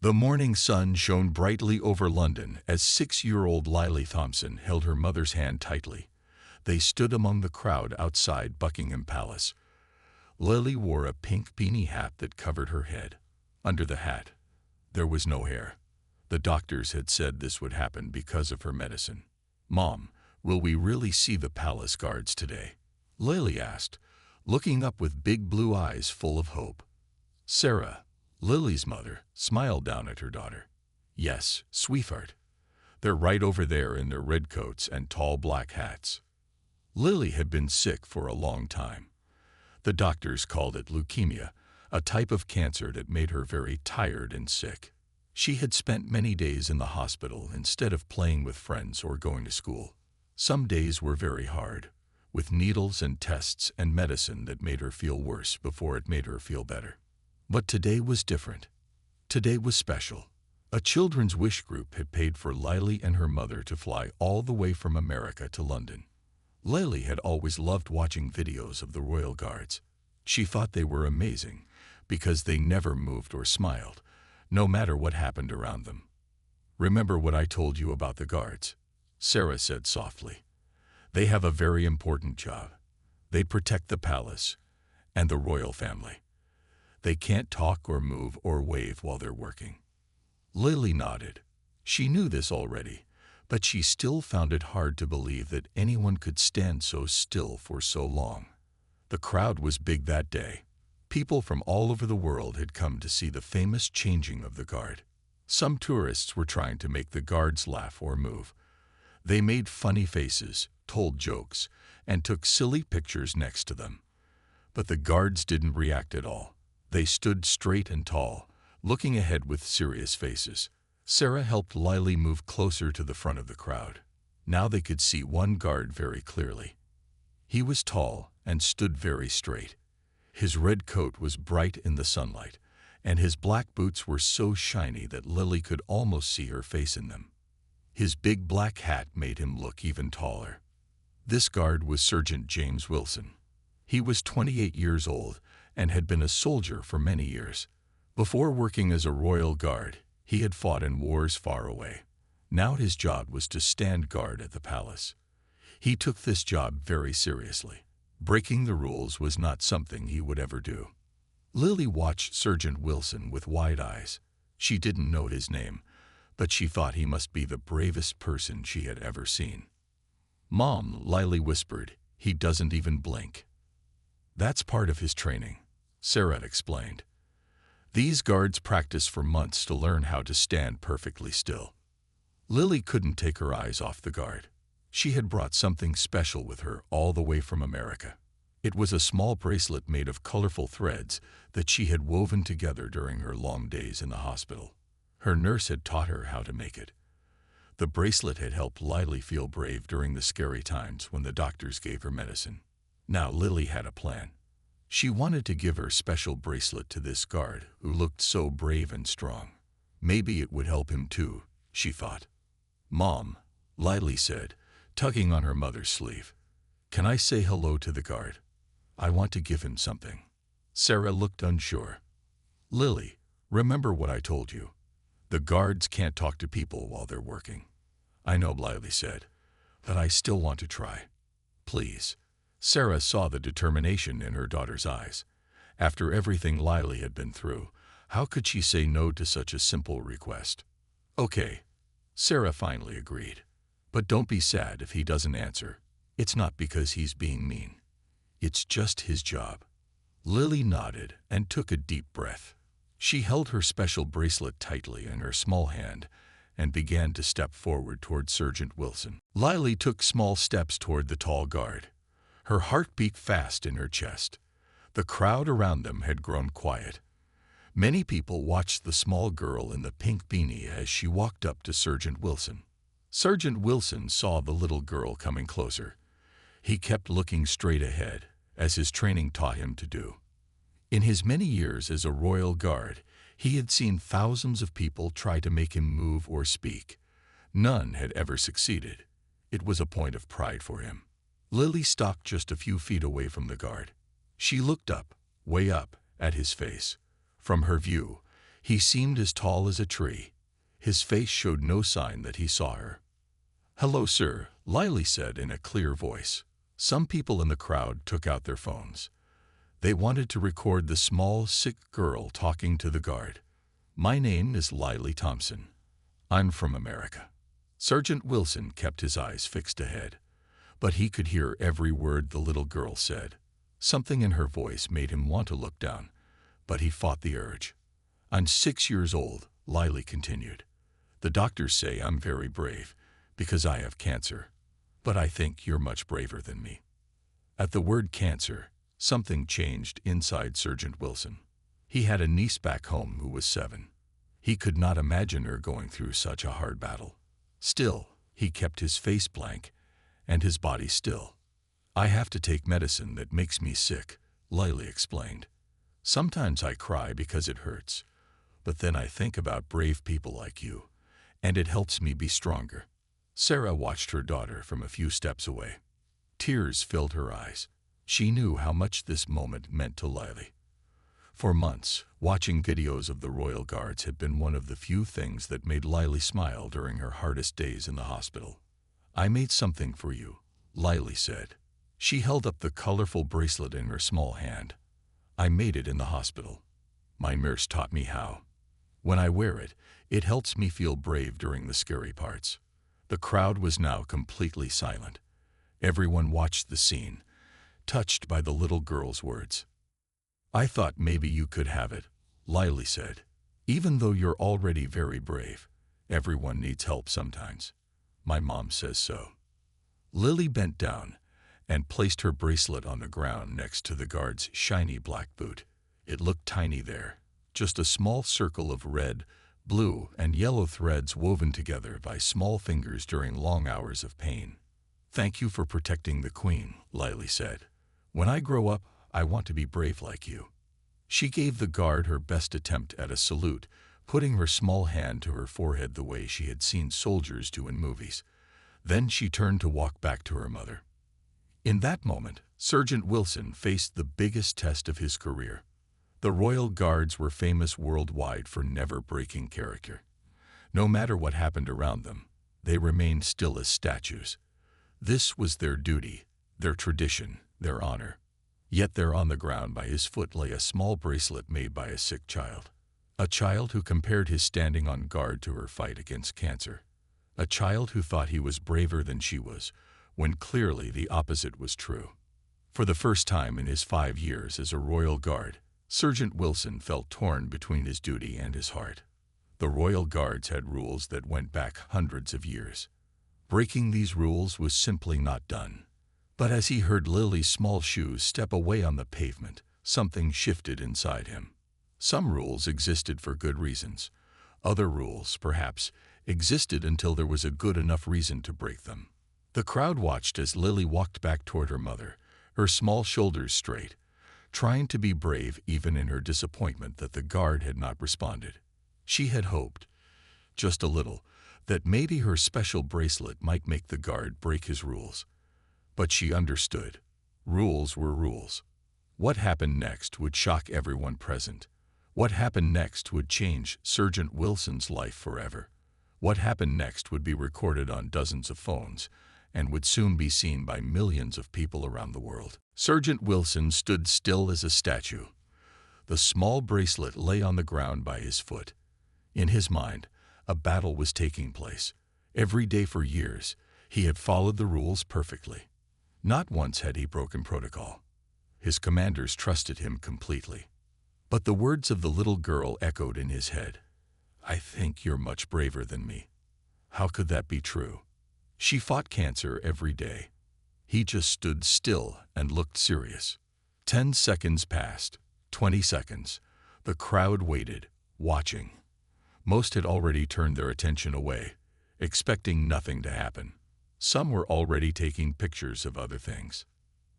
The morning sun shone brightly over London as 6-year-old Lily Thompson held her mother's hand tightly. They stood among the crowd outside Buckingham Palace. Lily wore a pink beanie hat that covered her head. Under the hat, there was no hair. The doctors had said this would happen because of her medicine. "Mom, will we really see the palace guards today?" Lily asked, looking up with big blue eyes full of hope. Sarah, Lily's mother, smiled down at her daughter. "Yes, sweetheart. They're right over there in their red coats and tall black hats." Lily had been sick for a long time. The doctors called it leukemia, a type of cancer that made her very tired and sick. She had spent many days in the hospital instead of playing with friends or going to school. Some days were very hard, with needles and tests and medicine that made her feel worse before it made her feel better. But today was different. Today was special. A children's wish group had paid for Lily and her mother to fly all the way from America to London. Lily had always loved watching videos of the royal guards. She thought they were amazing because they never moved or smiled, no matter what happened around them. "Remember what I told you about the guards," Sarah said softly. "They have a very important job. They protect the palace and the royal family. They can't talk or move or wave while they're working." Lily nodded. She knew this already, but she still found it hard to believe that anyone could stand so still for so long. The crowd was big that day. People from all over the world had come to see the famous changing of the guard. Some tourists were trying to make the guards laugh or move. They made funny faces, told jokes, and took silly pictures next to them. But the guards didn't react at all. They stood straight and tall, looking ahead with serious faces. Sarah helped Lily move closer to the front of the crowd. Now they could see one guard very clearly. He was tall and stood very straight. His red coat was bright in the sunlight, and his black boots were so shiny that Lily could almost see her face in them. His big black hat made him look even taller. This guard was Sergeant James Wilson. He was 28 years old and had been a soldier for many years. Before working as a royal guard, he had fought in wars far away. Now his job was to stand guard at the palace. He took this job very seriously. Breaking the rules was not something he would ever do. Lily watched Sergeant Wilson with wide eyes. She didn't know his name, but she thought he must be the bravest person she had ever seen. "Mom," Lily whispered, "he doesn't even blink." "That's part of his training," Sarah explained. "These guards practice for months to learn how to stand perfectly still." Lily couldn't take her eyes off the guard. She had brought something special with her all the way from America. It was a small bracelet made of colorful threads that she had woven together during her long days in the hospital. Her nurse had taught her how to make it. The bracelet had helped Lily feel brave during the scary times when the doctors gave her medicine. Now Lily had a plan. She wanted to give her special bracelet to this guard who looked so brave and strong. Maybe it would help him too, she thought. "Mom," Lily said, tugging on her mother's sleeve, "can I say hello to the guard? I want to give him something." Sarah looked unsure. "Lily, remember what I told you. The guards can't talk to people while they're working." "I know," Lily said, "but I still want to try. Please." Sarah saw the determination in her daughter's eyes. After everything Lily had been through, how could she say no to such a simple request? "Okay," Sarah finally agreed. "But don't be sad if he doesn't answer. It's not because he's being mean. It's just his job." Lily nodded and took a deep breath. She held her special bracelet tightly in her small hand and began to step forward toward Sergeant Wilson. Lily took small steps toward the tall guard. Her heart beat fast in her chest. The crowd around them had grown quiet. Many people watched the small girl in the pink beanie as she walked up to Sergeant Wilson. Sergeant Wilson saw the little girl coming closer. He kept looking straight ahead, as his training taught him to do. In his many years as a royal guard, he had seen thousands of people try to make him move or speak. None had ever succeeded. It was a point of pride for him. Lily stopped just a few feet away from the guard. She looked up, way up, at his face. From her view, He seemed as tall as a tree. His face showed no sign that he saw her. "Hello, sir," Lily said in a clear voice. Some people in the crowd took out their phones. They wanted to record the small, sick girl talking to the guard. "My name is Lily Thompson. I'm from America." Sergeant Wilson kept his eyes fixed ahead, but he could hear every word the little girl said. Something in her voice made him want to look down, but he fought the urge. "I'm 6 years old," Lily continued. "The doctors say I'm very brave because I have cancer, but I think you're much braver than me." At the word cancer, something changed inside Sergeant Wilson. He had a niece back home who was 7. He could not imagine her going through such a hard battle. Still, he kept his face blank and his body still. "I have to take medicine that makes me sick," Lily explained. "Sometimes I cry because it hurts, but then I think about brave people like you, and it helps me be stronger." Sarah watched her daughter from a few steps away. Tears filled her eyes. She knew how much this moment meant to Lily. For months, watching videos of the Royal Guards had been one of the few things that made Lily smile during her hardest days in the hospital. "I made something for you," Lily said. She held up the colorful bracelet in her small hand. "I made it in the hospital. My nurse taught me how. When I wear it, it helps me feel brave during the scary parts." The crowd was now completely silent. Everyone watched the scene, touched by the little girl's words. "I thought maybe you could have it," Lily said. "Even though you're already very brave, everyone needs help sometimes. My mom says so." Lily bent down and placed her bracelet on the ground next to the guard's shiny black boot. It looked tiny there, just a small circle of red, blue, and yellow threads woven together by small fingers during long hours of pain. "Thank you for protecting the Queen," Lily said. "When I grow up, I want to be brave like you." She gave the guard her best attempt at a salute, putting her small hand to her forehead the way she had seen soldiers do in movies. Then she turned to walk back to her mother. In that moment, Sergeant Wilson faced the biggest test of his career. The Royal Guards were famous worldwide for never breaking character. No matter what happened around them, they remained still as statues. This was their duty, their tradition, their honor. Yet there on the ground by his foot lay a small bracelet made by a sick child. A child who compared his standing on guard to her fight against cancer. A child who thought he was braver than she was, when clearly the opposite was true. For the first time in his 5 years as a Royal Guard, Sergeant Wilson felt torn between his duty and his heart. The Royal Guards had rules that went back hundreds of years. Breaking these rules was simply not done. But as he heard Lily's small shoes step away on the pavement, something shifted inside him. Some rules existed for good reasons. Other rules, perhaps, existed until there was a good enough reason to break them. The crowd watched as Lily walked back toward her mother, her small shoulders straight, trying to be brave even in her disappointment that the guard had not responded. She had hoped, just a little, that maybe her special bracelet might make the guard break his rules. But she understood. Rules were rules. What happened next would shock everyone present. What happened next would change Sergeant Wilson's life forever. What happened next would be recorded on dozens of phones and would soon be seen by millions of people around the world. Sergeant Wilson stood still as a statue. The small bracelet lay on the ground by his foot. In his mind, a battle was taking place. Every day for years, he had followed the rules perfectly. Not once had he broken protocol. His commanders trusted him completely. But the words of the little girl echoed in his head. "I think you're much braver than me." How could that be true? She fought cancer every day. He just stood still and looked serious. 10 seconds passed, 20 seconds. The crowd waited, watching. Most had already turned their attention away, expecting nothing to happen. Some were already taking pictures of other things.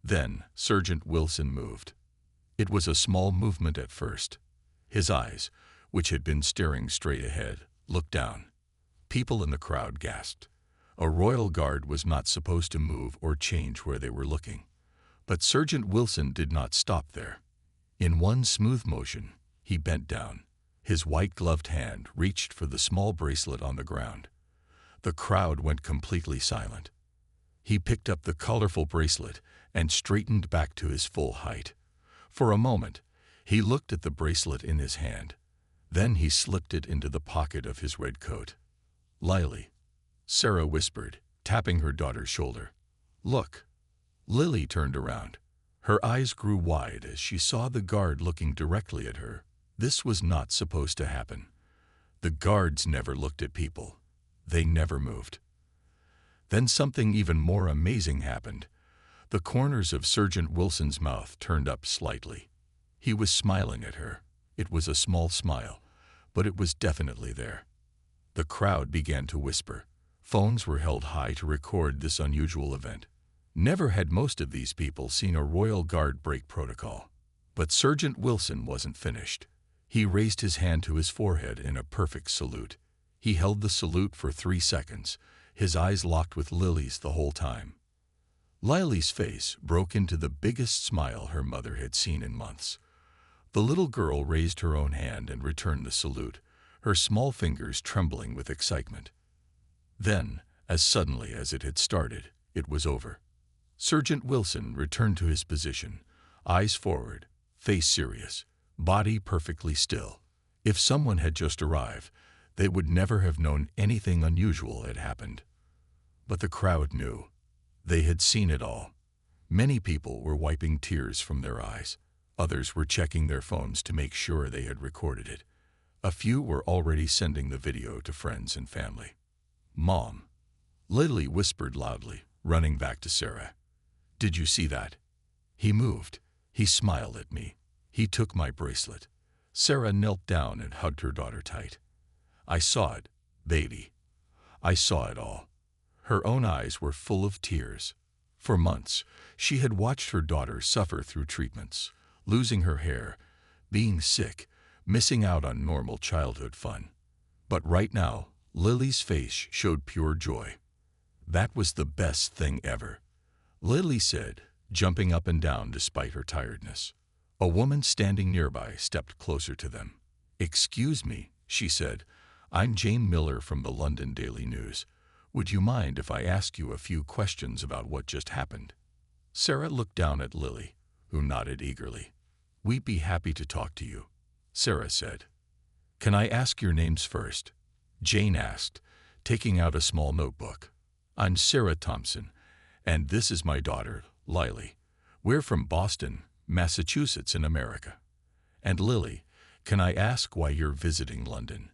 Then Sergeant Wilson moved. It was a small movement at first. His eyes, which had been staring straight ahead, looked down. People in the crowd gasped. A Royal Guard was not supposed to move or change where they were looking. But Sergeant Wilson did not stop there. In one smooth motion, he bent down. His white-gloved hand reached for the small bracelet on the ground. The crowd went completely silent. He picked up the colorful bracelet and straightened back to his full height. For a moment, he looked at the bracelet in his hand. Then he slipped it into the pocket of his red coat. "Lily," Sarah whispered, tapping her daughter's shoulder. "Look." Lily turned around. Her eyes grew wide as she saw the guard looking directly at her. This was not supposed to happen. The guards never looked at people. They never moved. Then something even more amazing happened. The corners of Sergeant Wilson's mouth turned up slightly. He was smiling at her. It was a small smile, but it was definitely there. The crowd began to whisper. Phones were held high to record this unusual event. Never had most of these people seen a Royal Guard break protocol. But Sergeant Wilson wasn't finished. He raised his hand to his forehead in a perfect salute. He held the salute for 3 seconds, his eyes locked with Lily's the whole time. Lily's face broke into the biggest smile her mother had seen in months. The little girl raised her own hand and returned the salute, her small fingers trembling with excitement. Then, as suddenly as it had started, it was over. Sergeant Wilson returned to his position, eyes forward, face serious, body perfectly still. If someone had just arrived, they would never have known anything unusual had happened. But the crowd knew. They had seen it all. Many people were wiping tears from their eyes. Others were checking their phones to make sure they had recorded it. A few were already sending the video to friends and family. "Mom," Lily whispered loudly, running back to Sarah. "Did you see that?" He moved. He smiled at me. He took my bracelet. Sarah knelt down and hugged her daughter tight. "I saw it, baby. I saw it all." Her own eyes were full of tears. For months, she had watched her daughter suffer through treatments, losing her hair, being sick, missing out on normal childhood fun. But right now, Lily's face showed pure joy. "That was the best thing ever," Lily said, jumping up and down despite her tiredness. A woman standing nearby stepped closer to them. "Excuse me," she said. "I'm Jane Miller from the London Daily News. Would you mind if I ask you a few questions about what just happened?" Sarah looked down at Lily, who nodded eagerly. "We'd be happy to talk to you," Sarah said. "Can I ask your names first?" Jane asked, taking out a small notebook. "I'm Sarah Thompson, and this is my daughter, Lily. We're from Boston, Massachusetts in America." "And Lily, can I ask why you're visiting London?"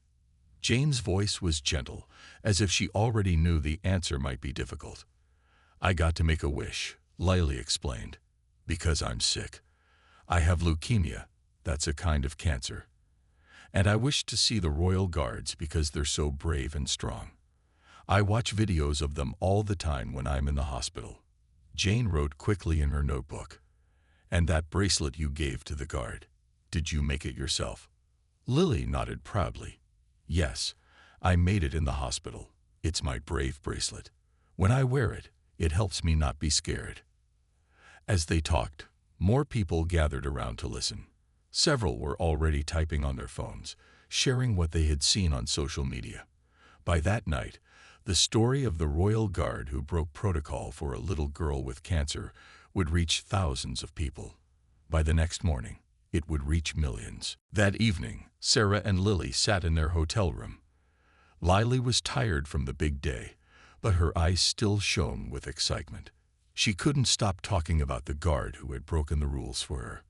Jane's voice was gentle, as if she already knew the answer might be difficult. "I got to make a wish," Lily explained, "because I'm sick. I have leukemia, that's a kind of cancer. And I wish to see the Royal Guards because they're so brave and strong. I watch videos of them all the time when I'm in the hospital." Jane wrote quickly in her notebook. "And that bracelet you gave to the guard, did you make it yourself?" Lily nodded proudly. "Yes, I made it in the hospital. It's my brave bracelet. When I wear it, it helps me not be scared." As they talked, more people gathered around to listen. Several were already typing on their phones, sharing what they had seen on social media. By that night, the story of the Royal Guard who broke protocol for a little girl with cancer would reach thousands of people. By the next morning, it would reach millions. That evening, Sarah and Lily sat in their hotel room. Lily was tired from the big day, but her eyes still shone with excitement. She couldn't stop talking about the guard who had broken the rules for her.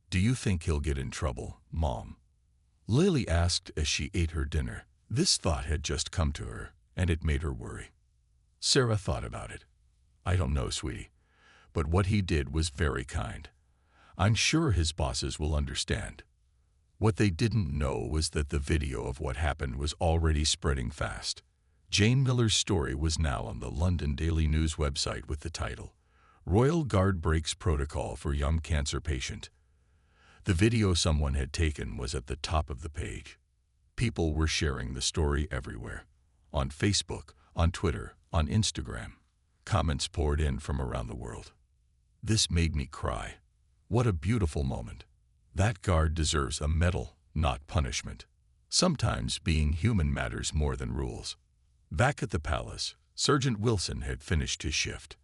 "Do you think he'll get in trouble, Mom?" Lily asked as she ate her dinner. This thought had just come to her, and it made her worry. Sarah thought about it. "I don't know, sweetie, but what he did was very kind. I'm sure his bosses will understand." What they didn't know was that the video of what happened was already spreading fast. Jane Miller's story was now on the London Daily News website with the title, "Royal Guard Breaks Protocol for Young Cancer Patient." The video someone had taken was at the top of the page. People were sharing the story everywhere. On Facebook, on Twitter, on Instagram. Comments poured in from around the world. "This made me cry. What a beautiful moment. That guard deserves a medal, not punishment." Sometimes being human matters more than rules. Back at the palace, Sergeant Wilson had finished his shift.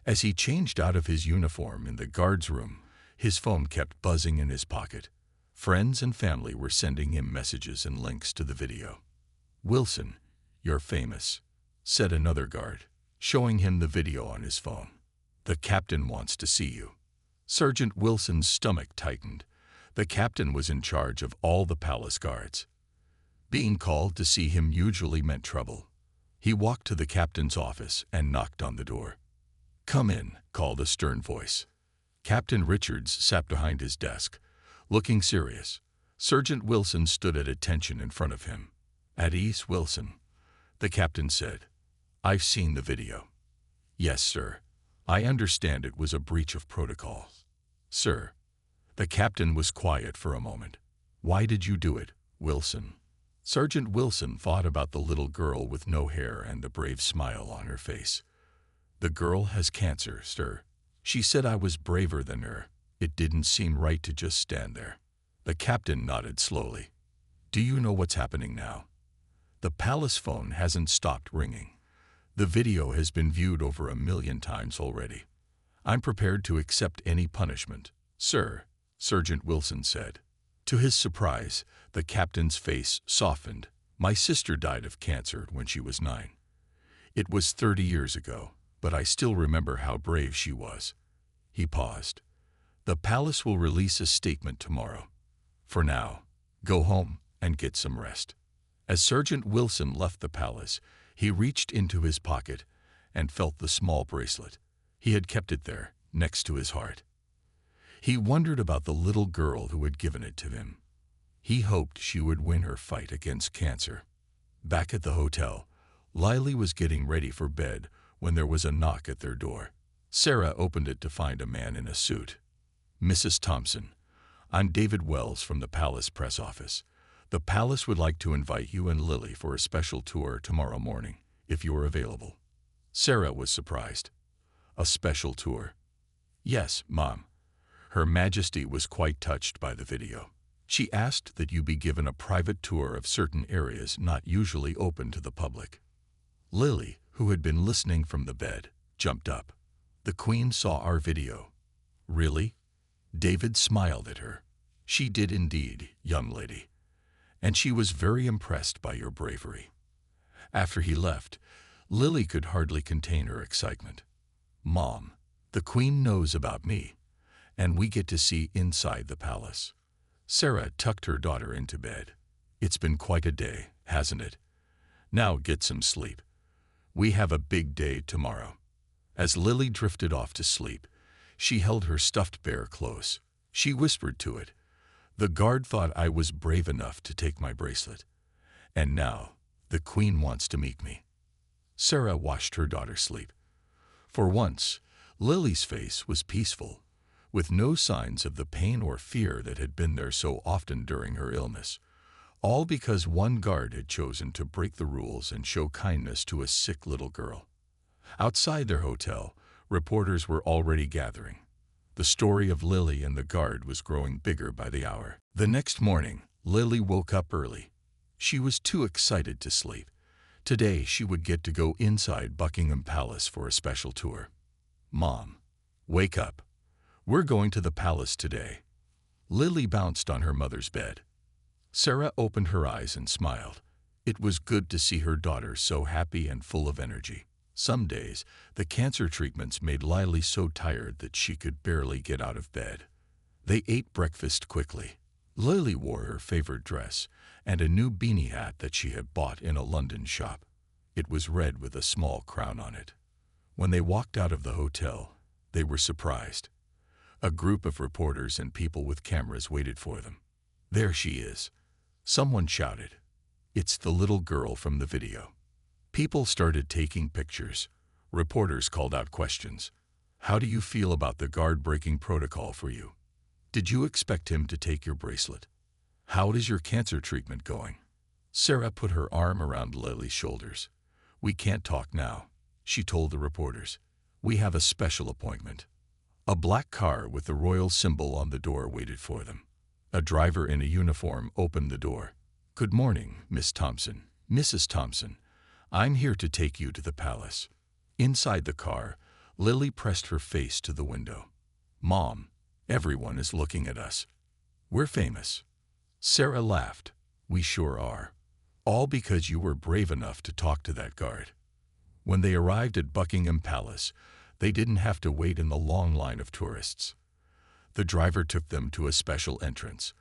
As he changed out of his uniform in the guard's room, his phone kept buzzing in his pocket. Friends and family were sending him messages and links to the video. "Wilson, you're famous," said another guard, showing him the video on his phone. "The captain wants to see you." Sergeant Wilson's stomach tightened. The captain was in charge of all the palace guards. Being called to see him usually meant trouble. He walked to the captain's office and knocked on the door. "Come in," called a stern voice. Captain Richards sat behind his desk, looking serious. Sergeant Wilson stood at attention in front of him. "At ease, Wilson," the captain said. "I've seen the video." "Yes, sir. I understand it was a breach of protocol." "Sir." The captain was quiet for a moment. "Why did you do it, Wilson?" Sergeant Wilson thought about the little girl with no hair and the brave smile on her face. "The girl has cancer, sir. She said I was braver than her. It didn't seem right to just stand there." The captain nodded slowly. "Do you know what's happening now?" "The palace phone hasn't stopped ringing. The video has been viewed over 1,000,000 times already. I'm prepared to accept any punishment, sir," Sergeant Wilson said. To his surprise, the captain's face softened. "My sister died of cancer when she was 9. It was 30 years ago, but I still remember how brave she was." He paused. "The palace will release a statement tomorrow. For now, go home and get some rest." As Sergeant Wilson left the palace, he reached into his pocket and felt the small bracelet. He had kept it there, next to his heart. He wondered about the little girl who had given it to him. He hoped she would win her fight against cancer. Back at the hotel, Lily was getting ready for bed when there was a knock at their door. Sarah opened it to find a man in a suit. "Mrs. Thompson, I'm David Wells from the Palace Press Office. The palace would like to invite you and Lily for a special tour tomorrow morning, if you are available." Sarah was surprised. "A special tour?" "Yes, Mom." Her Majesty was quite touched by the video. "She asked that you be given a private tour of certain areas not usually open to the public." Lily, who had been listening from the bed, jumped up. "The Queen saw our video." "Really?" David smiled at her. "She did indeed, young lady. And she was very impressed by your bravery." After he left, Lily could hardly contain her excitement. "Mom, the Queen knows about me, and we get to see inside the palace." Sarah tucked her daughter into bed. "It's been quite a day, hasn't it? Now get some sleep. We have a big day tomorrow." As Lily drifted off to sleep, she held her stuffed bear close. She whispered to it, "The guard thought I was brave enough to take my bracelet. And now, the Queen wants to meet me." Sarah watched her daughter sleep. For once, Lily's face was peaceful, with no signs of the pain or fear that had been there so often during her illness. All because one guard had chosen to break the rules and show kindness to a sick little girl. Outside their hotel, reporters were already gathering. The story of Lily and the guard was growing bigger by the hour. The next morning, Lily woke up early. She was too excited to sleep. Today she would get to go inside Buckingham Palace for a special tour. "Mom, wake up. We're going to the palace today." Lily bounced on her mother's bed. Sarah opened her eyes and smiled. It was good to see her daughter so happy and full of energy. Some days, the cancer treatments made Lily so tired that she could barely get out of bed. They ate breakfast quickly. Lily wore her favorite dress and a new beanie hat that she had bought in a London shop. It was red with a small crown on it. When they walked out of the hotel, they were surprised. A group of reporters and people with cameras waited for them. "There she is," someone shouted. "It's the little girl from the video." People started taking pictures. Reporters called out questions. "How do you feel about the guard breaking protocol for you? Did you expect him to take your bracelet? How is your cancer treatment going?" Sarah put her arm around Lily's shoulders. "We can't talk now," she told the reporters. "We have a special appointment." A black car with the royal symbol on the door waited for them. A driver in a uniform opened the door. "Good morning, Miss Thompson, Mrs. Thompson. I'm here to take you to the palace." Inside the car, Lily pressed her face to the window. "Mom, everyone is looking at us. We're famous." Sarah laughed. "We sure are. All because you were brave enough to talk to that guard." When they arrived at Buckingham Palace, they didn't have to wait in the long line of tourists. The driver took them to a special entrance.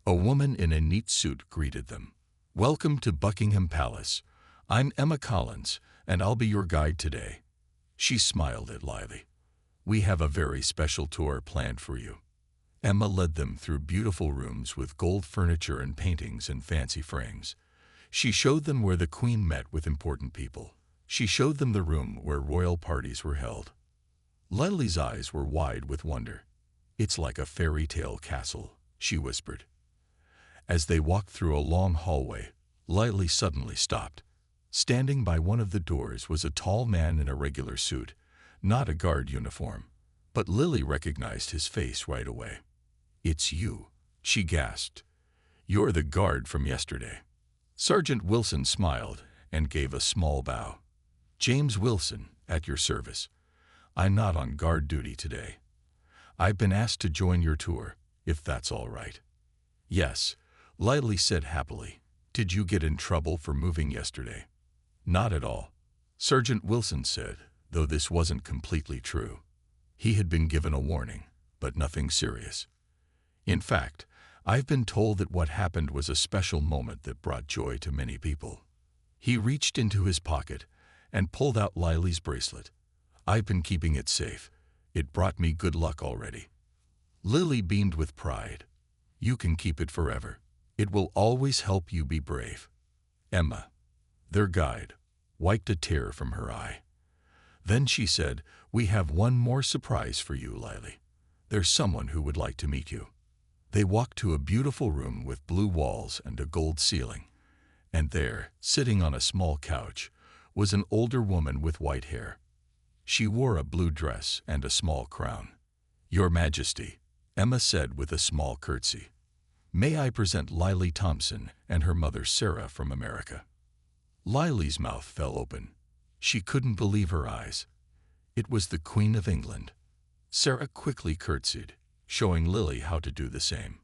A woman in a neat suit greeted them. "Welcome to Buckingham Palace. I'm Emma Collins, and I'll be your guide today." She smiled at Lily. "We have a very special tour planned for you." Emma led them through beautiful rooms with gold furniture and paintings in fancy frames. She showed them where the Queen met with important people. She showed them the room where royal parties were held. Lily's eyes were wide with wonder. "It's like a fairy tale castle," she whispered. As they walked through a long hallway, Lily suddenly stopped. Standing by one of the doors was a tall man in a regular suit, not a guard uniform. But Lily recognized his face right away. "It's you," she gasped. "You're the guard from yesterday." Sergeant Wilson smiled and gave a small bow. "James Wilson, at your service. I'm not on guard duty today. I've been asked to join your tour, if that's all right." "Yes," Lily said happily. "Did you get in trouble for moving yesterday?" "Not at all," Sergeant Wilson said, though this wasn't completely true. He had been given a warning, but nothing serious. "In fact, I've been told that what happened was a special moment that brought joy to many people." He reached into his pocket and pulled out Lily's bracelet. "I've been keeping it safe. It brought me good luck already." Lily beamed with pride. "You can keep it forever. It will always help you be brave." Emma, their guide, wiped a tear from her eye. Then she said, "We have one more surprise for you, Lily. There's someone who would like to meet you." They walked to a beautiful room with blue walls and a gold ceiling. And there, sitting on a small couch, was an older woman with white hair. She wore a blue dress and a small crown. "Your Majesty," Emma said with a small curtsy. "May I present Lily Thompson and her mother Sarah from America." Lily's mouth fell open. She couldn't believe her eyes. It was the Queen of England. Sarah quickly curtsied, showing Lily how to do the same.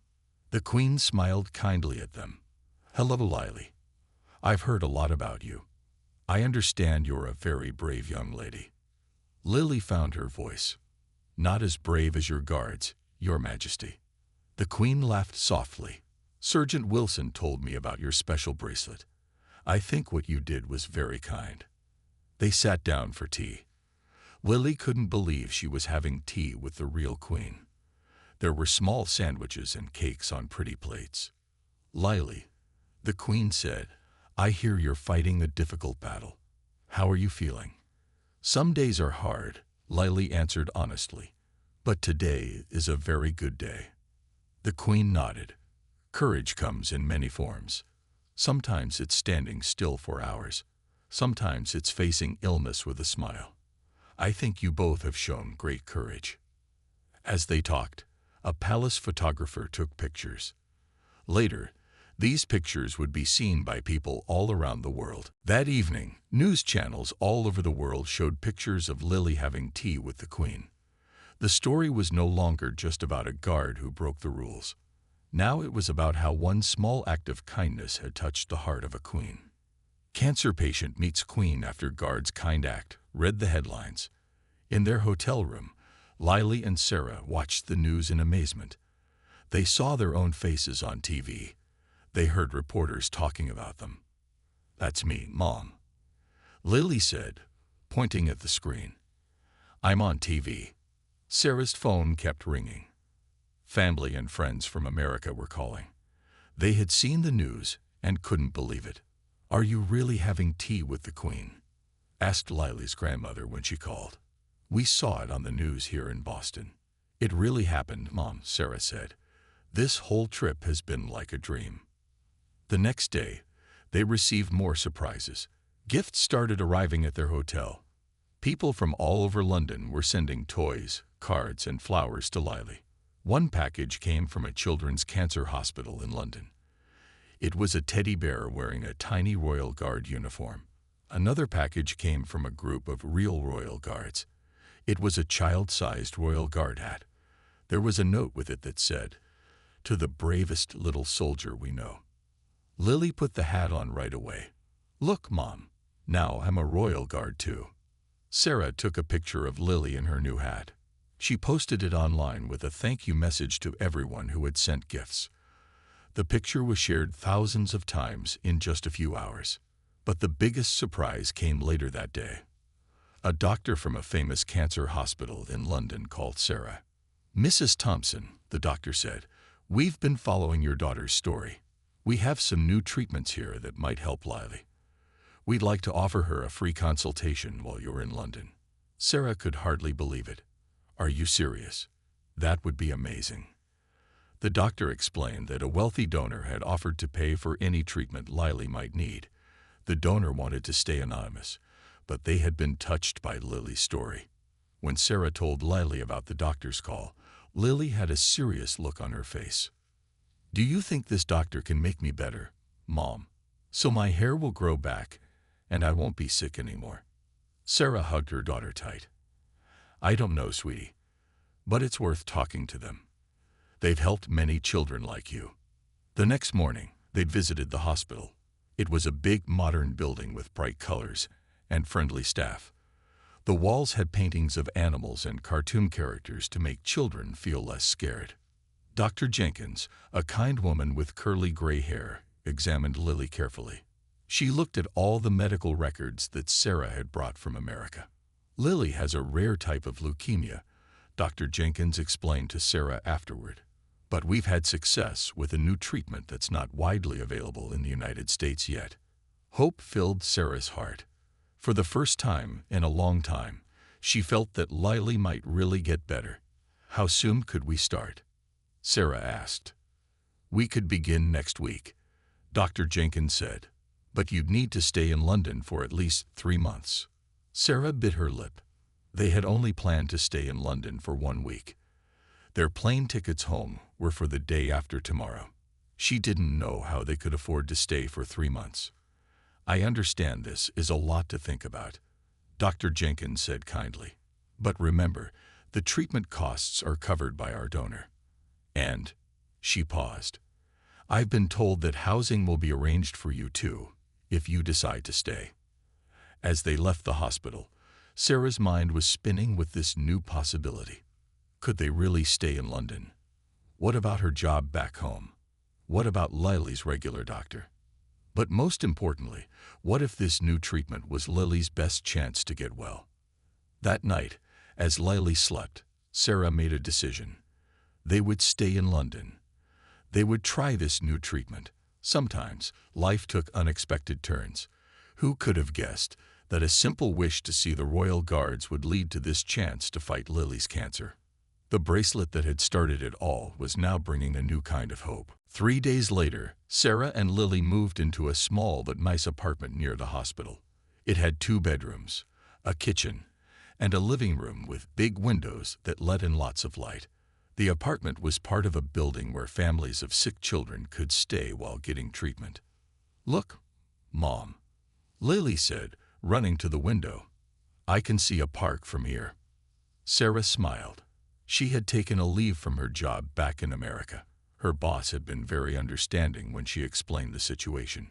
The Queen smiled kindly at them. "Hello, Lily. I've heard a lot about you. I understand you're a very brave young lady." Lily found her voice. "Not as brave as your guards, Your Majesty." The Queen laughed softly. "Sergeant Wilson told me about your special bracelet. I think what you did was very kind." They sat down for tea. Lily couldn't believe she was having tea with the real Queen. There were small sandwiches and cakes on pretty plates. "Lily," the Queen said, "I hear you're fighting a difficult battle. How are you feeling?" "Some days are hard," Lily answered honestly, "but today is a very good day." The Queen nodded. "Courage comes in many forms. Sometimes it's standing still for hours. Sometimes it's facing illness with a smile. I think you both have shown great courage." As they talked, a palace photographer took pictures. Later, these pictures would be seen by people all around the world. That evening, news channels all over the world showed pictures of Lily having tea with the Queen. The story was no longer just about a guard who broke the rules. Now it was about how one small act of kindness had touched the heart of a queen. "Cancer patient meets Queen after guard's kind act," read the headlines. In their hotel room, Lily and Sarah watched the news in amazement. They saw their own faces on TV. They heard reporters talking about them. "That's me, Mom," Lily said, pointing at the screen. "I'm on TV." Sarah's phone kept ringing. Family and friends from America were calling. They had seen the news and couldn't believe it. "Are you really having tea with the Queen?" asked Lily's grandmother when she called. "We saw it on the news here in Boston." "It really happened, Mom," Sarah said. "This whole trip has been like a dream." The next day, they received more surprises. Gifts started arriving at their hotel. People from all over London were sending toys, cards, and flowers to Lily. One package came from a children's cancer hospital in London. It was a teddy bear wearing a tiny Royal Guard uniform. Another package came from a group of real Royal Guards. It was a child-sized Royal Guard hat. There was a note with it that said, "To the bravest little soldier we know." Lily put the hat on right away. "Look, Mom, now I'm a Royal Guard too." Sarah took a picture of Lily in her new hat. She posted it online with a thank you message to everyone who had sent gifts. The picture was shared thousands of times in just a few hours. But the biggest surprise came later that day. A doctor from a famous cancer hospital in London called Sarah. "Mrs. Thompson," the doctor said, "we've been following your daughter's story. We have some new treatments here that might help Lily. We'd like to offer her a free consultation while you're in London." Sarah could hardly believe it. "Are you serious? That would be amazing." The doctor explained that a wealthy donor had offered to pay for any treatment Lily might need. The donor wanted to stay anonymous, but they had been touched by Lily's story. When Sarah told Lily about the doctor's call, Lily had a serious look on her face. "Do you think this doctor can make me better, Mom? So my hair will grow back and I won't be sick anymore?" Sarah hugged her daughter tight. "I don't know, sweetie, but it's worth talking to them. They've helped many children like you." The next morning, they'd visited the hospital. It was a big modern building with bright colors and friendly staff. The walls had paintings of animals and cartoon characters to make children feel less scared. Dr. Jenkins, a kind woman with curly gray hair, examined Lily carefully. She looked at all the medical records that Sarah had brought from America. "Lily has a rare type of leukemia," Dr. Jenkins explained to Sarah afterward. "But we've had success with a new treatment that's not widely available in the United States yet." Hope filled Sarah's heart. For the first time in a long time, she felt that Lily might really get better. "How soon could we start?" Sarah asked. "We could begin next week," Dr. Jenkins said. "But you'd need to stay in London for at least 3 months." Sarah bit her lip. They had only planned to stay in London for 1 week. Their plane tickets home were for the day after tomorrow. She didn't know how they could afford to stay for 3 months. "I understand this is a lot to think about," Dr. Jenkins said kindly. "But remember, the treatment costs are covered by our donor. And," she paused, "I've been told that housing will be arranged for you too, if you decide to stay." As they left the hospital, Sarah's mind was spinning with this new possibility. Could they really stay in London? What about her job back home? What about Lily's regular doctor? But most importantly, what if this new treatment was Lily's best chance to get well? That night, as Lily slept, Sarah made a decision. They would stay in London. They would try this new treatment. Sometimes, life took unexpected turns. Who could have guessed that a simple wish to see the Royal Guards would lead to this chance to fight Lily's cancer? The bracelet that had started it all was now bringing a new kind of hope. 3 days later, Sarah and Lily moved into a small but nice apartment near the hospital. It had 2 bedrooms, a kitchen, and a living room with big windows that let in lots of light. The apartment was part of a building where families of sick children could stay while getting treatment. "Look, Mom," Lily said, running to the window. "I can see a park from here." Sarah smiled. She had taken a leave from her job back in America. Her boss had been very understanding when she explained the situation.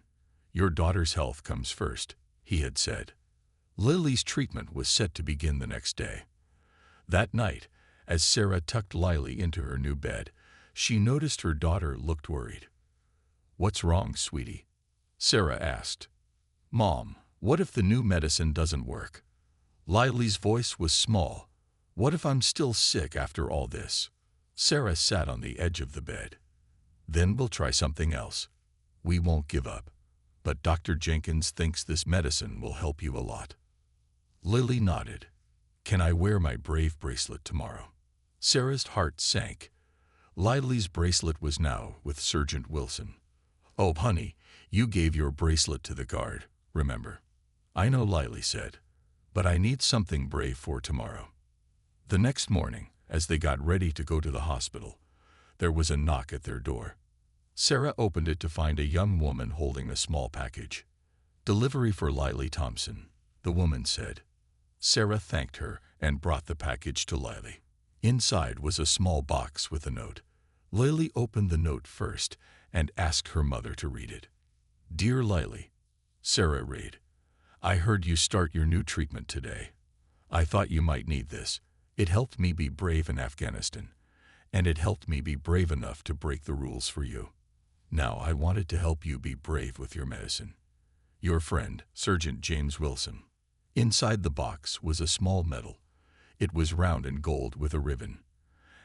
"Your daughter's health comes first," he had said. Lily's treatment was set to begin the next day. That night, as Sarah tucked Lily into her new bed, she noticed her daughter looked worried. "What's wrong, sweetie?" Sarah asked. "Mom, what if the new medicine doesn't work?" Lily's voice was small. "What if I'm still sick after all this?" Sarah sat on the edge of the bed. "Then we'll try something else. We won't give up. But Dr. Jenkins thinks this medicine will help you a lot." Lily nodded. "Can I wear my brave bracelet tomorrow?" Sarah's heart sank. Lily's bracelet was now with Sergeant Wilson. "Oh, honey, you gave your bracelet to the guard, remember?" "I know," Lily said, "but I need something brave for tomorrow." The next morning, as they got ready to go to the hospital, there was a knock at their door. Sarah opened it to find a young woman holding a small package. "Delivery for Lily Thompson," the woman said. Sarah thanked her and brought the package to Lily. Inside was a small box with a note. Lily opened the note first and asked her mother to read it. "Dear Lily," Sarah read, "I heard you start your new treatment today. I thought you might need this. It helped me be brave in Afghanistan, and it helped me be brave enough to break the rules for you. Now I wanted to help you be brave with your medicine. Your friend, Sergeant James Wilson." Inside the box was a small medal. It was round and gold with a ribbon,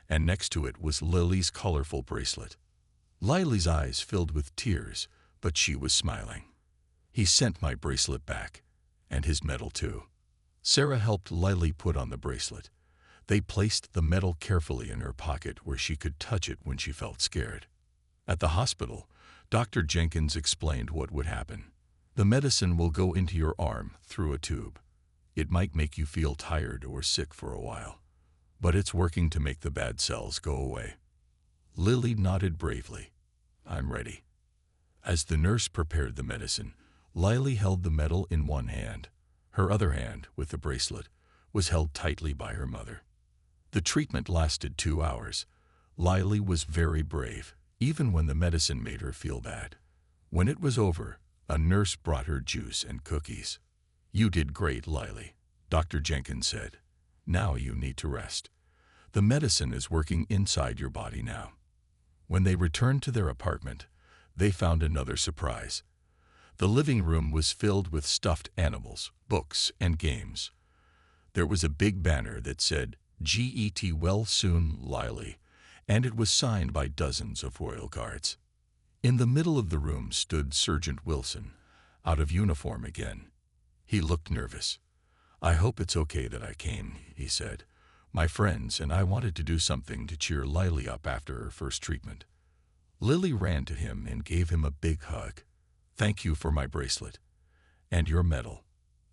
and next to it was Lily's colorful bracelet. Lily's eyes filled with tears, but she was smiling. "He sent my bracelet back, and his medal too." Sarah helped Lily put on the bracelet. They placed the medal carefully in her pocket where she could touch it when she felt scared. At the hospital, Dr. Jenkins explained what would happen. "The medicine will go into your arm through a tube. It might make you feel tired or sick for a while, but it's working to make the bad cells go away." Lily nodded bravely. "I'm ready." As the nurse prepared the medicine, Lily held the medal in one hand. Her other hand, with the bracelet, was held tightly by her mother. The treatment lasted 2 hours. Lily was very brave, even when the medicine made her feel bad. When it was over, a nurse brought her juice and cookies. "You did great, Lily," Dr. Jenkins said. "Now you need to rest. The medicine is working inside your body now." When they returned to their apartment, they found another surprise. The living room was filled with stuffed animals, books, and games. There was a big banner that said, "Get well soon, Lily," and it was signed by dozens of royal guards. In the middle of the room stood Sergeant Wilson, out of uniform again. He looked nervous. "I hope it's okay that I came," he said. "My friends and I wanted to do something to cheer Lily up after her first treatment." Lily ran to him and gave him a big hug. "Thank you for my bracelet and your medal.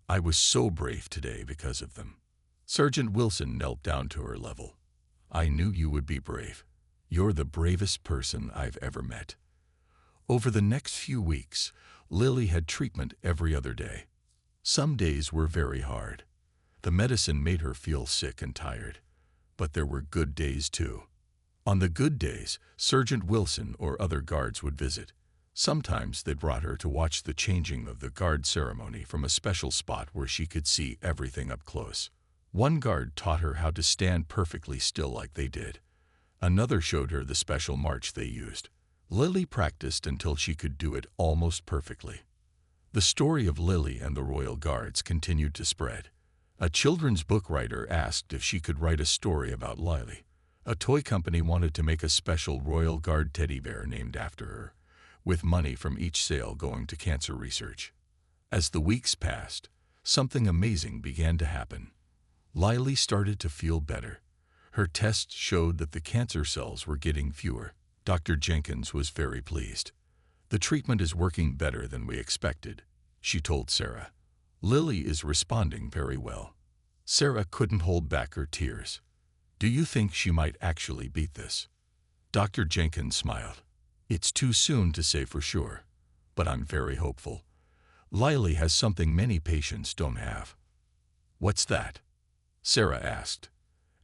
I was so brave today because of them." Sergeant Wilson knelt down to her level. "I knew you would be brave. You're the bravest person I've ever met." Over the next few weeks, Lily had treatment every other day. Some days were very hard. The medicine made her feel sick and tired, but there were good days too. On the good days, Sergeant Wilson or other guards would visit. Sometimes they brought her to watch the changing of the guard ceremony from a special spot where she could see everything up close. One guard taught her how to stand perfectly still like they did. Another showed her the special march they used. Lily practiced until she could do it almost perfectly. The story of Lily and the Royal Guards continued to spread. A children's book writer asked if she could write a story about Lily. A toy company wanted to make a special Royal Guard teddy bear named after her, with money from each sale going to cancer research. As the weeks passed, something amazing began to happen. Lily started to feel better. Her tests showed that the cancer cells were getting fewer. Dr. Jenkins was very pleased. "The treatment is working better than we expected," she told Sarah. "Lily is responding very well." Sarah couldn't hold back her tears. "Do you think she might actually beat this?" Dr. Jenkins smiled. "It's too soon to say for sure, but I'm very hopeful. Lily has something many patients don't have." "What's that?" Sarah asked.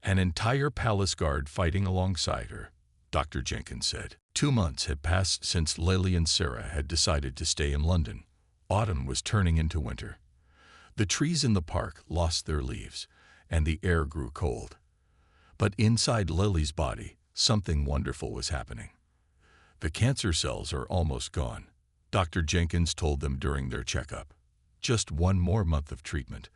"An entire palace guard fighting alongside her," Dr. Jenkins said. 2 months had passed since Lily and Sarah had decided to stay in London. Autumn was turning into winter. The trees in the park lost their leaves, and the air grew cold. But inside Lily's body, something wonderful was happening. "The cancer cells are almost gone," Dr. Jenkins told them during their checkup. "Just 1 more month of treatment,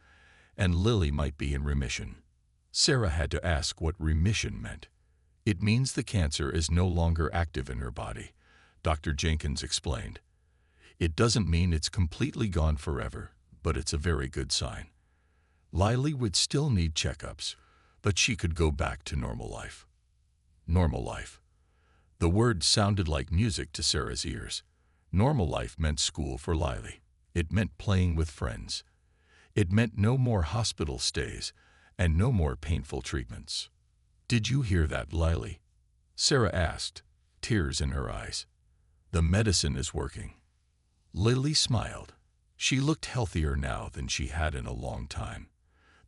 and Lily might be in remission." Sarah had to ask what remission meant. "It means the cancer is no longer active in her body," Dr. Jenkins explained. "It doesn't mean it's completely gone forever, but it's a very good sign." Lily would still need checkups, but she could go back to normal life. Normal life. The word sounded like music to Sarah's ears. Normal life meant school for Lily. It meant playing with friends. It meant no more hospital stays and no more painful treatments. "Did you hear that, Lily?" Sarah asked, tears in her eyes. The medicine is working. Lily smiled. She looked healthier now than she had in a long time.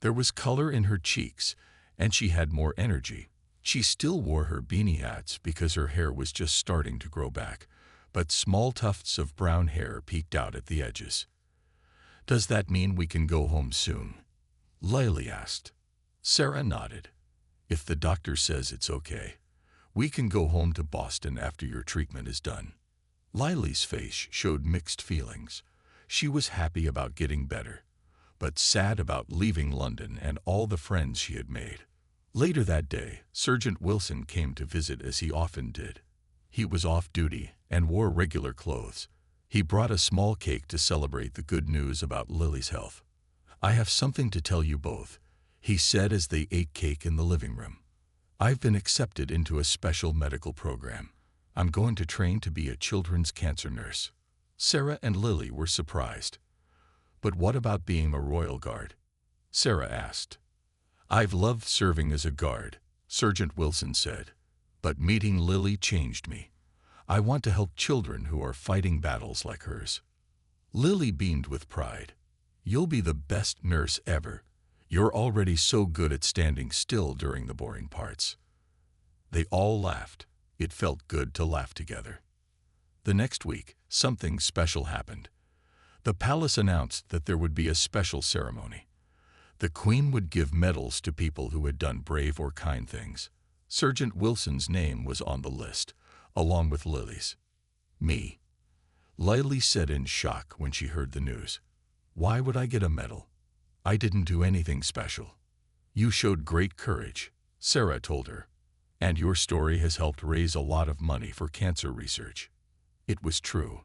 There was color in her cheeks, and she had more energy. She still wore her beanie hats because her hair was just starting to grow back, but small tufts of brown hair peeked out at the edges. "Does that mean we can go home soon?" Lily asked. Sarah nodded. "If the doctor says it's okay, we can go home to Boston after your treatment is done." Lily's face showed mixed feelings. She was happy about getting better, but sad about leaving London and all the friends she had made. Later that day, Sergeant Wilson came to visit as he often did. He was off duty and wore regular clothes. He brought a small cake to celebrate the good news about Lily's health. "I have something to tell you both," he said as they ate cake in the living room. "I've been accepted into a special medical program. I'm going to train to be a children's cancer nurse." Sarah and Lily were surprised. "But what about being a Royal Guard?" Sarah asked. "I've loved serving as a guard," Sergeant Wilson said, "but meeting Lily changed me. I want to help children who are fighting battles like hers." Lily beamed with pride. "You'll be the best nurse ever. You're already so good at standing still during the boring parts." They all laughed. It felt good to laugh together. The next week, something special happened. The palace announced that there would be a special ceremony. The Queen would give medals to people who had done brave or kind things. Sergeant Wilson's name was on the list, along with Lily's. "Me," Lily said in shock when she heard the news. "Why would I get a medal? I didn't do anything special." "You showed great courage," Sarah told her, "and your story has helped raise a lot of money for cancer research." It was true.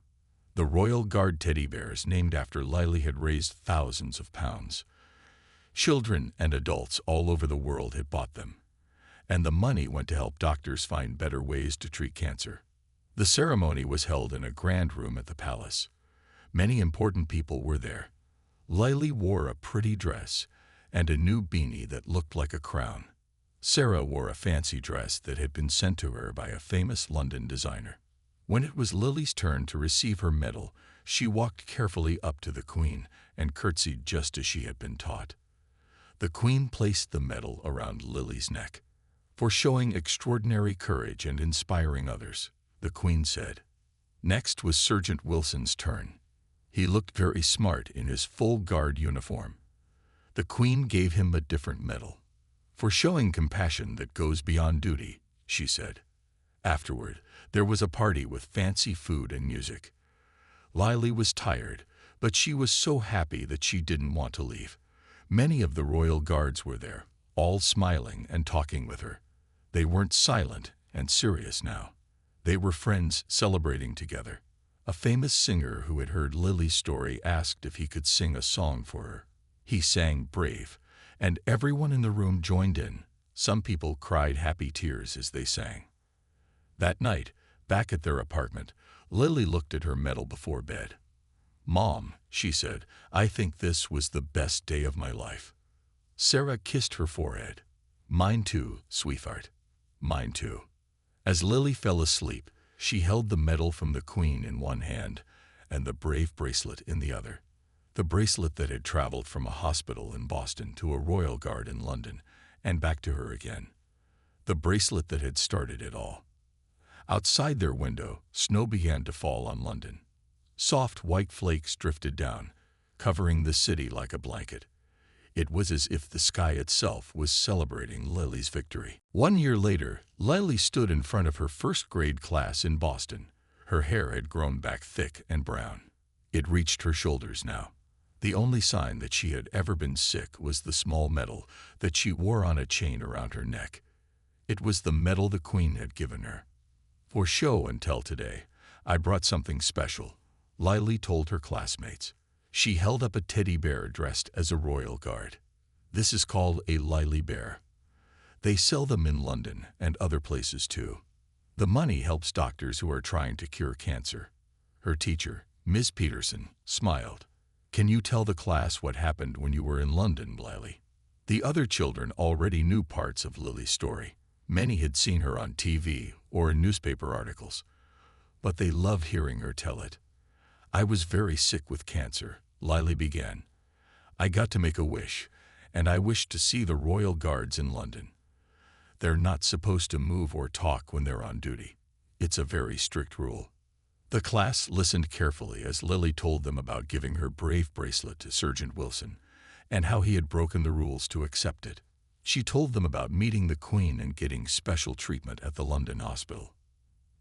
The Royal Guard teddy bears named after Lily had raised thousands of pounds. Children and adults all over the world had bought them, and the money went to help doctors find better ways to treat cancer. The ceremony was held in a grand room at the palace. Many important people were there. Lily wore a pretty dress and a new beanie that looked like a crown. Sarah wore a fancy dress that had been sent to her by a famous London designer. When it was Lily's turn to receive her medal, she walked carefully up to the Queen and curtsied just as she had been taught. The Queen placed the medal around Lily's neck. "For showing extraordinary courage and inspiring others," the Queen said. Next was Sergeant Wilson's turn. He looked very smart in his full guard uniform. The Queen gave him a different medal. "For showing compassion that goes beyond duty," she said. Afterward, there was a party with fancy food and music. Lily was tired, but she was so happy that she didn't want to leave. Many of the royal guards were there, all smiling and talking with her. They weren't silent and serious now. They were friends celebrating together. A famous singer who had heard Lily's story asked if he could sing a song for her. He sang "Brave," and everyone in the room joined in. Some people cried happy tears as they sang. That night, back at their apartment, Lily looked at her medal before bed. "Mom," she said, "I think this was the best day of my life." Sarah kissed her forehead. "Mine too, sweetheart. Mine too." As Lily fell asleep, she held the medal from the Queen in one hand and the Brave bracelet in the other. The bracelet that had traveled from a hospital in Boston to a Royal Guard in London and back to her again. The bracelet that had started it all. Outside their window, snow began to fall on London. Soft white flakes drifted down, covering the city like a blanket. It was as if the sky itself was celebrating Lily's victory. 1 year later, Lily stood in front of her first-grade class in Boston. Her hair had grown back thick and brown. It reached her shoulders now. The only sign that she had ever been sick was the small medal that she wore on a chain around her neck. It was the medal the Queen had given her. "For show and tell today, I brought something special," Lily told her classmates. She held up a teddy bear dressed as a royal guard. "This is called a Lily bear. They sell them in London and other places too. The money helps doctors who are trying to cure cancer." Her teacher, Miss Peterson, smiled. "Can you tell the class what happened when you were in London, Lily?" The other children already knew parts of Lily's story. Many had seen her on TV or in newspaper articles. but they love hearing her tell it. I was very sick with cancer, Lily began. I got to make a wish, and I wished to see the Royal Guards in London. They're not supposed to move or talk when they're on duty. It's a very strict rule. The class listened carefully as Lily told them about giving her brave bracelet to Sergeant Wilson, and how he had broken the rules to accept it. She told them about meeting the Queen and getting special treatment at the London hospital.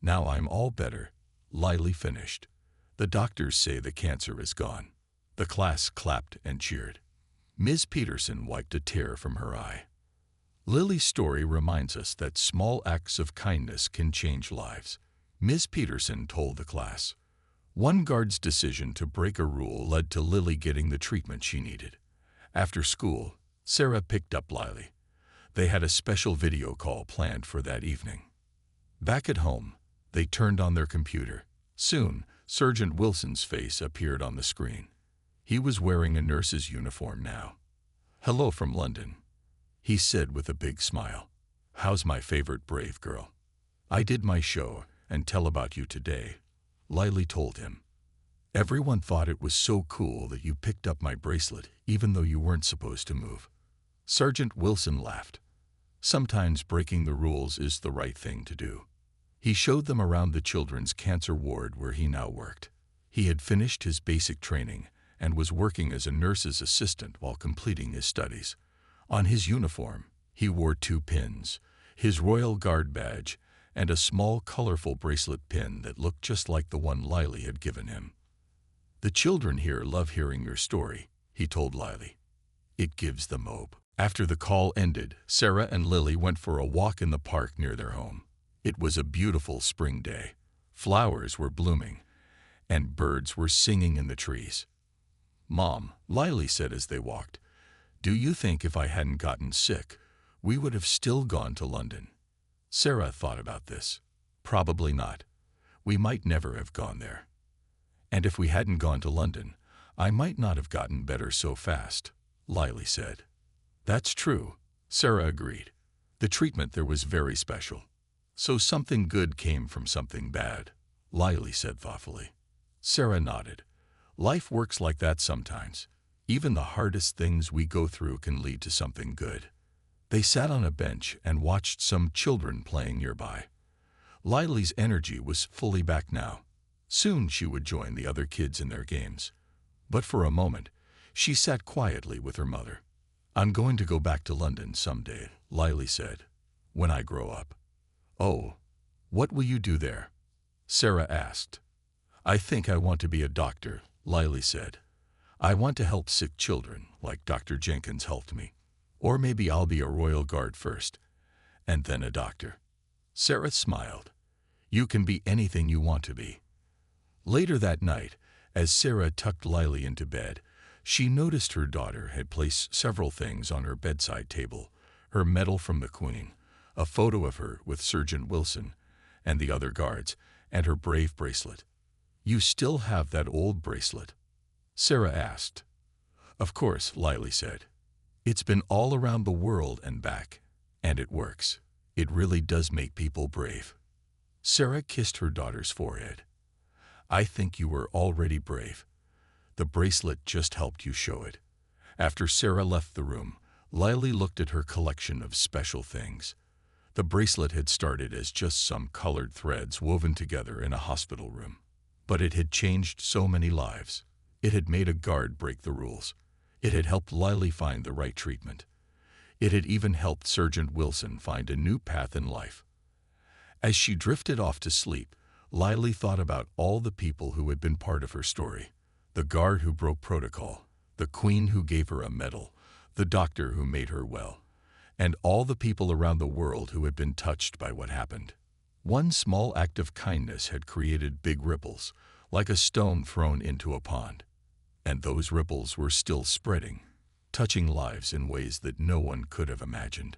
Now I'm all better, Lily finished. The doctors say the cancer is gone. The class clapped and cheered. Ms. Peterson wiped a tear from her eye. Lily's story reminds us that small acts of kindness can change lives. Ms. Peterson told the class. One guard's decision to break a rule led to Lily getting the treatment she needed. After school, Sarah picked up Lily. They had a special video call planned for that evening. Back at home, they turned on their computer. Soon, Sergeant Wilson's face appeared on the screen. He was wearing a nurse's uniform now. "Hello from London," he said with a big smile. "How's my favorite brave girl?" "I did my show and tell about you today," Lily told him. "Everyone thought it was so cool that you picked up my bracelet even though you weren't supposed to move." Sergeant Wilson laughed. Sometimes breaking the rules is the right thing to do. He showed them around the children's cancer ward where he now worked. He had finished his basic training and was working as a nurse's assistant while completing his studies. On his uniform, he wore 2 pins, his Royal Guard badge, and a small colorful bracelet pin that looked just like the one Lily had given him. "The children here love hearing your story," he told Lily. "It gives them hope." After the call ended, Sarah and Lily went for a walk in the park near their home. It was a beautiful spring day. Flowers were blooming, and birds were singing in the trees. "Mom," Lily said as they walked, "do you think if I hadn't gotten sick, we would have still gone to London?" Sarah thought about this. "Probably not. We might never have gone there. And if we hadn't gone to London, I might not have gotten better so fast," Lily said. "That's true," Sarah agreed. "The treatment there was very special." "So something good came from something bad," Lily said thoughtfully. Sarah nodded. "Life works like that sometimes. Even the hardest things we go through can lead to something good." They sat on a bench and watched some children playing nearby. Lily's energy was fully back now. Soon she would join the other kids in their games. But for a moment, she sat quietly with her mother. "I'm going to go back to London someday," Lily said, "when I grow up." "Oh, what will you do there?" Sarah asked. "I think I want to be a doctor," Lily said. "I want to help sick children, like Dr. Jenkins helped me. Or maybe I'll be a Royal Guard first, and then a doctor." Sarah smiled. "You can be anything you want to be." Later that night, as Sarah tucked Lily into bed, she noticed her daughter had placed several things on her bedside table: her medal from the Queen, a photo of her with Sergeant Wilson and the other guards, and her brave bracelet. "You still have that old bracelet?" Sarah asked. "Of course," Lily said. "It's been all around the world and back, and it works. It really does make people brave." Sarah kissed her daughter's forehead. "I think you were already brave. The bracelet just helped you show it." After Sarah left the room, Lily looked at her collection of special things. The bracelet had started as just some colored threads woven together in a hospital room. But it had changed so many lives. It had made a guard break the rules. It had helped Lily find the right treatment. It had even helped Sergeant Wilson find a new path in life. As she drifted off to sleep, Lily thought about all the people who had been part of her story. The guard who broke protocol, the Queen who gave her a medal, the doctor who made her well, and all the people around the world who had been touched by what happened. One small act of kindness had created big ripples, like a stone thrown into a pond. And those ripples were still spreading, touching lives in ways that no one could have imagined.